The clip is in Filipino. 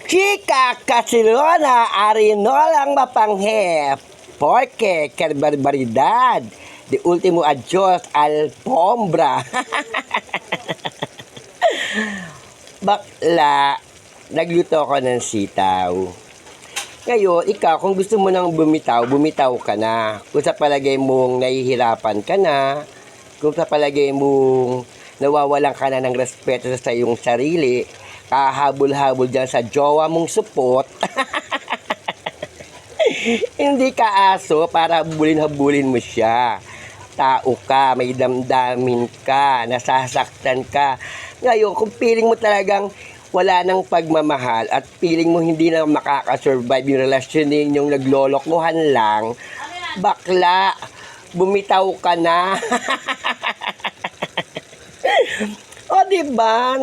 Chika Casilona Arinolang Mapanghep Porque que barbaridad de último adios alfombra. Bakla, nagluto ko ng sitaw. Ngayon, ikaw, kung gusto mo nang bumitaw, bumitaw ka na. Kung sa palagay mong nahihirapan ka na, kung sa palagay mong nawawalan ka na ng respeto sa iyong sarili, kahabol-habol dyan sa jowa mong supot, hindi ka aso para habulin-habulin mo siya. Tao ka, may damdamin ka, nasasaktan ka. Ngayon, kung feeling mo talagang wala nang pagmamahal at feeling mo hindi na makakasurvive yung relasyon ninyong naglolokohan lang, bakla, bumitaw ka na. O diba?